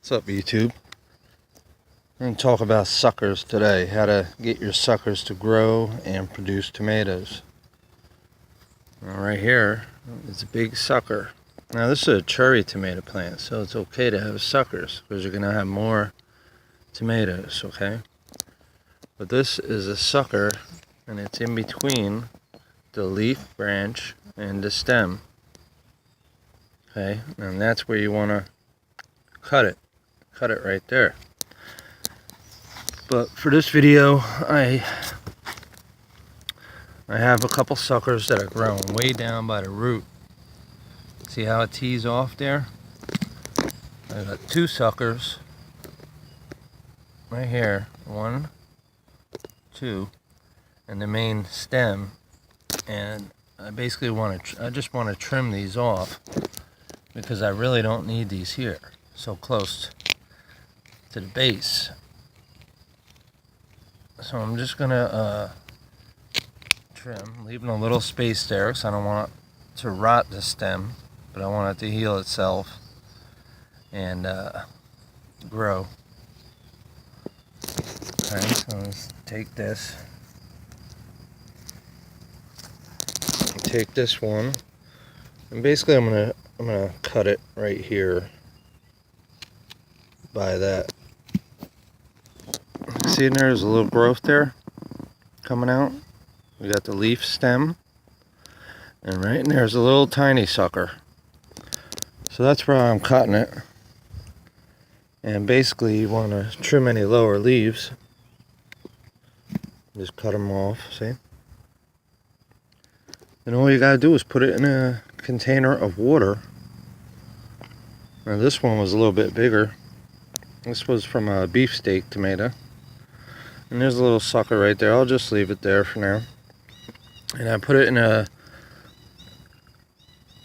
What's up, YouTube? I'm going to talk about suckers today. How to get your suckers to grow and produce tomatoes. Now, right here is a big sucker. Now this is a cherry tomato plant, so it's okay to have suckers because you're going to have more tomatoes, okay? But this is a sucker, and it's in between the leaf branch and the stem. Okay, and that's where you want to cut it. Cut it right there. But for this video, I have a couple suckers that are growing way down by the root. See how it tees off there? I got two suckers right here. 1, 2, and the main stem. And I basically I just want to trim these off because I really don't need these here so close to the base. So I'm just gonna trim, leaving a little space there because I don't want it to rot the stem, but I want it to heal itself and grow. Okay, so let's take this. Take this one, and basically I'm gonna cut it right here by that. See, there's a little growth there coming out. We got the leaf stem, and right in there's a little tiny sucker. So that's where I'm cutting it. And basically you want to trim any lower leaves. Just cut them off, see? And all you gotta do is put it in a container of water. Now this one was a little bit bigger. This was from a beefsteak tomato. And there's a little sucker right there. I'll just leave it there for now. And I put it in a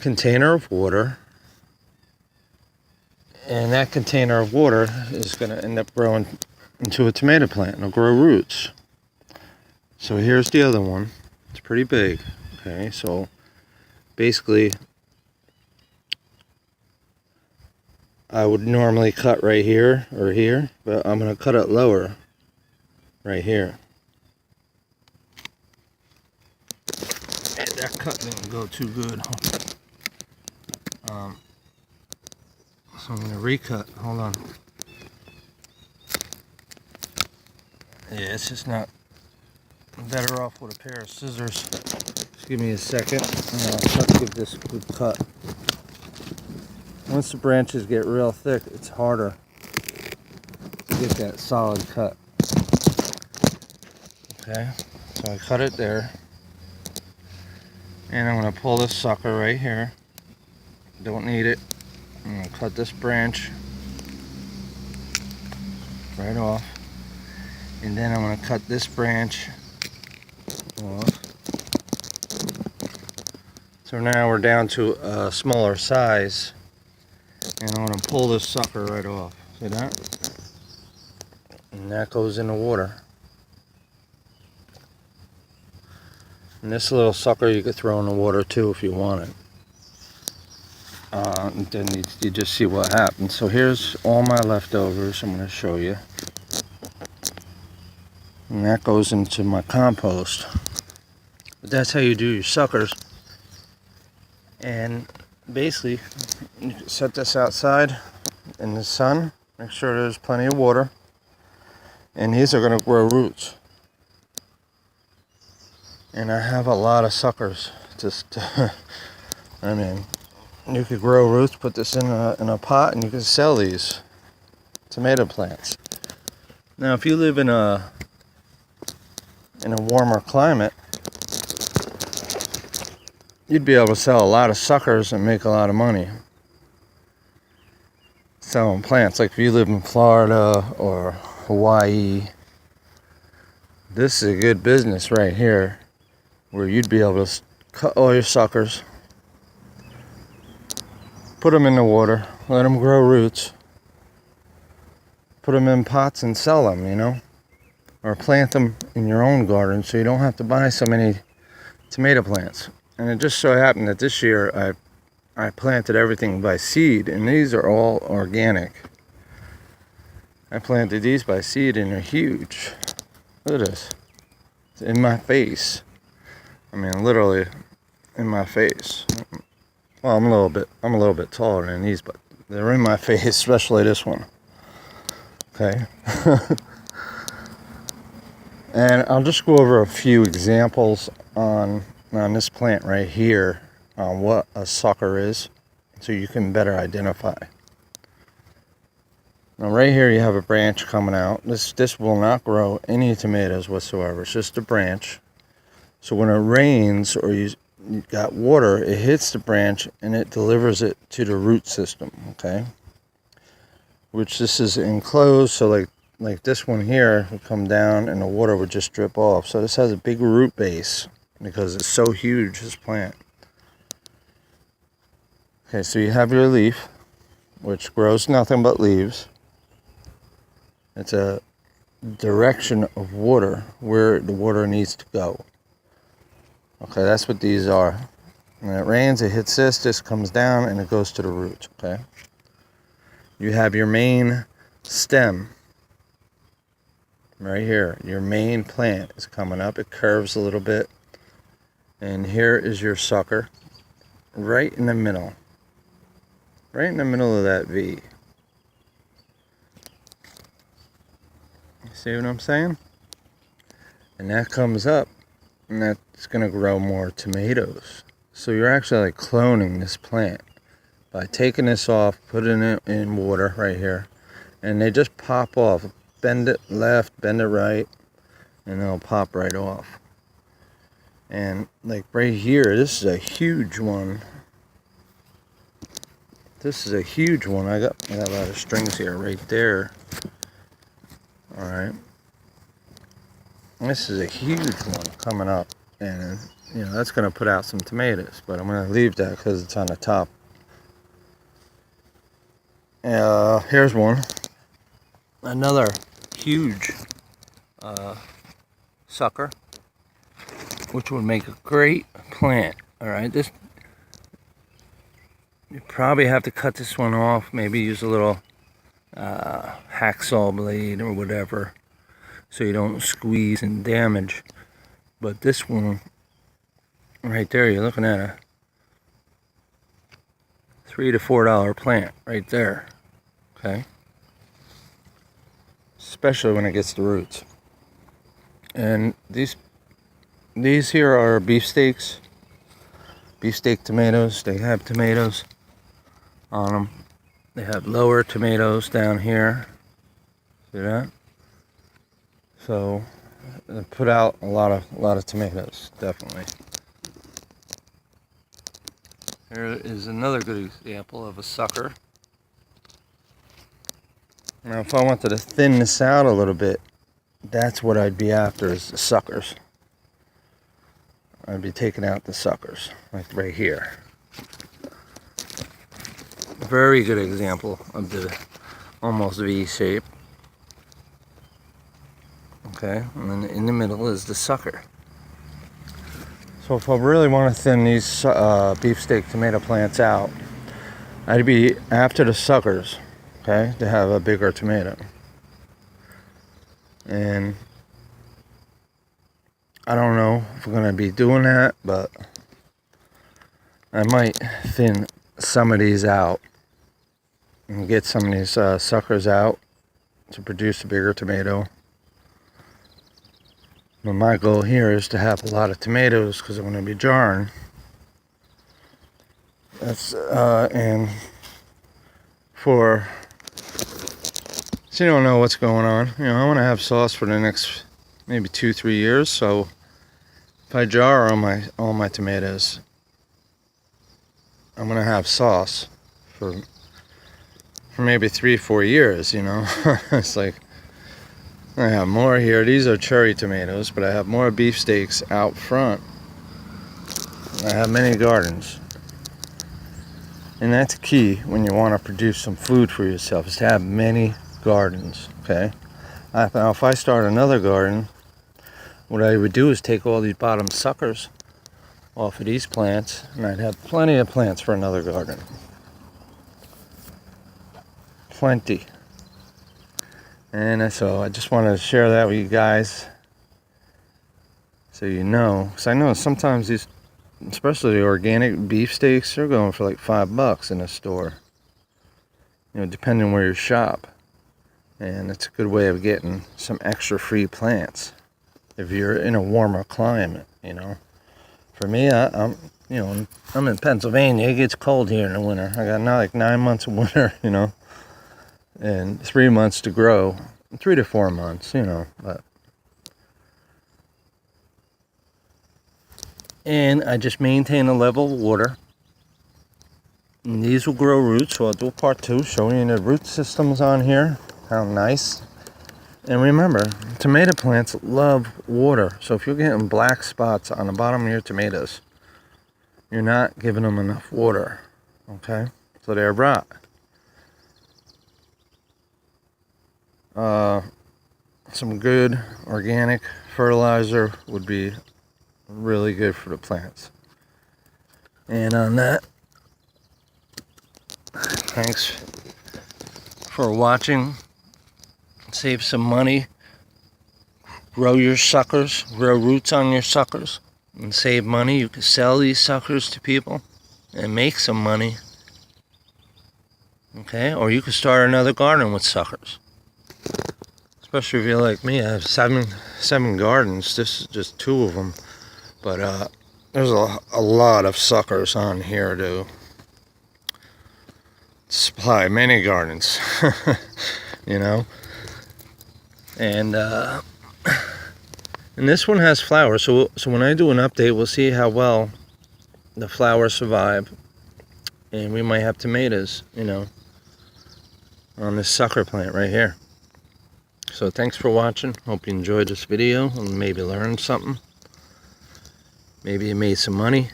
container of water. And that container of water is gonna end up growing into a tomato plant. It'll grow roots. So here's the other one. It's pretty big. Okay, so basically I would normally cut right here or here, but I'm going to cut it lower right here. And that cut didn't go too good. So I'm going to recut. Hold on. Yeah, it's just not. I'm better off with a pair of scissors. Just give me a second, and I'll try to give this a good cut. Once the branches get real thick, it's harder to get that solid cut. Okay, so I cut it there. And I'm going to pull this sucker right here. Don't need it. I'm going to cut this branch right off. And then I'm going to cut this branch off. So now we're down to a smaller size, and I'm going to pull this sucker right off. See that? And that goes in the water. And this little sucker you could throw in the water too if you want it. And then you just see what happens. So here's all my leftovers I'm going to show you. And that goes into my compost. But that's how you do your suckers. And basically, you can set this outside in the sun. Make sure there's plenty of water. And these are going to grow roots. And I have a lot of suckers. Just, I mean, you could grow roots, put this in a pot, and you can sell these tomato plants. Now, if you live in a warmer climate, you'd be able to sell a lot of suckers and make a lot of money selling plants. Like if you live in Florida or Hawaii, this is a good business right here where you'd be able to cut all your suckers, put them in the water, let them grow roots, put them in pots and sell them, you know, or plant them in your own garden so you don't have to buy so many tomato plants. And it just so happened that this year I planted everything by seed, and these are all organic. I planted these by seed and they're huge. Look at this. It's in my face. I mean, literally in my face. Well, I'm a little bit taller than these, but they're in my face, especially this one. Okay. And I'll just go over a few examples on this plant right here on what a sucker is, so you can better identify. Now right here you have a branch coming out. This will not grow any tomatoes whatsoever. It's just a branch. So when it rains or you got water, it hits the branch and it delivers it to the root system, okay? Which this is enclosed, so like this one here would come down and the water would just drip off. So this has a big root base because it's so huge, this plant. Okay, so you have your leaf, which grows nothing but leaves. It's a direction of water, where the water needs to go. Okay, that's what these are. When it rains, it hits this comes down and it goes to the roots, okay? You have your main stem right here. Your main plant is coming up. It curves a little bit. And here is your sucker right in the middle. Right in the middle of that V. You see what I'm saying? And that comes up and that's going to grow more tomatoes. So you're actually like cloning this plant by taking this off, putting it in water right here, and they just pop off. Bend it left, bend it right, and they'll pop right off. And like right here, this is a huge one. This is a huge one. I got a lot of strings here right there. All right. This is a huge one coming up, and you know that's going to put out some tomatoes, but I'm going to leave that because it's on the top. Here's one. Another huge sucker, which would make a great plant. All right, this you probably have to cut this one off. Maybe use a little hacksaw blade or whatever, so you don't squeeze and damage. But this one right there, you're looking at a $3 to $4 plant right there. Okay, especially when it gets the roots. And these here are beefsteak tomatoes. They have tomatoes on them. They have lower tomatoes down here. See that? So they put out a lot of tomatoes, definitely. Here is another good example of a sucker. Now if I wanted to thin this out a little bit, that's what I'd be after, is the suckers. I'd be taking out the suckers, like right here. Very good example of the almost V shape. Okay, and then in the middle is the sucker. So if I really want to thin these beefsteak tomato plants out, I'd be after the suckers, okay, to have a bigger tomato. And I don't know if we're going to be doing that, but I might thin some of these out and get some of these suckers out to produce a bigger tomato. But my goal here is to have a lot of tomatoes because I'm going to be jarring. That's and for, so you don't know what's going on. You know, I want to have sauce for the next maybe 2-3 years. So if I jar all my tomatoes, I'm going to have sauce for maybe 3-4 years. You know, it's like, I have more here. These are cherry tomatoes, but I have more beefsteaks out front. I have many gardens. And that's key when you want to produce some food for yourself, is to have many gardens, okay? Now, if I start another garden, what I would do is take all these bottom suckers off of these plants, and I'd have plenty of plants for another garden. Plenty. And so I just wanted to share that with you guys, so you know. Because I know sometimes these, especially the organic beefsteaks, they're going for like $5 in a store. You know, depending where you shop. And it's a good way of getting some extra free plants if you're in a warmer climate, you know. For me, I'm in Pennsylvania. It gets cold here in the winter. I got now like 9 months of winter, you know, and 3 months to grow, 3 to 4 months, you know. And I just maintain a level of water. And these will grow roots, so I'll do a part 2 showing you the root systems on here. How nice. And remember, tomato plants love water. So if you're getting black spots on the bottom of your tomatoes, you're not giving them enough water. Okay? So they're rot. Some good organic fertilizer would be really good for the plants. And on that, thanks for watching. Save some money, grow your suckers, grow roots on your suckers, and save money. You can sell these suckers to people and make some money. Okay, or you could start another garden with suckers. Especially if you're like me, I have seven gardens. This is just 2 of them, but there's a lot of suckers on here to supply many gardens. You know. And this one has flowers, so when I do an update, we'll see how well the flowers survive, and we might have tomatoes, you know, on this sucker plant right here. So thanks for watching. Hope you enjoyed this video and maybe learned something. Maybe you made some money.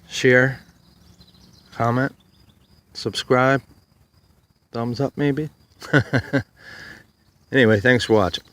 Share, comment, subscribe, thumbs up maybe. Anyway, thanks for watching.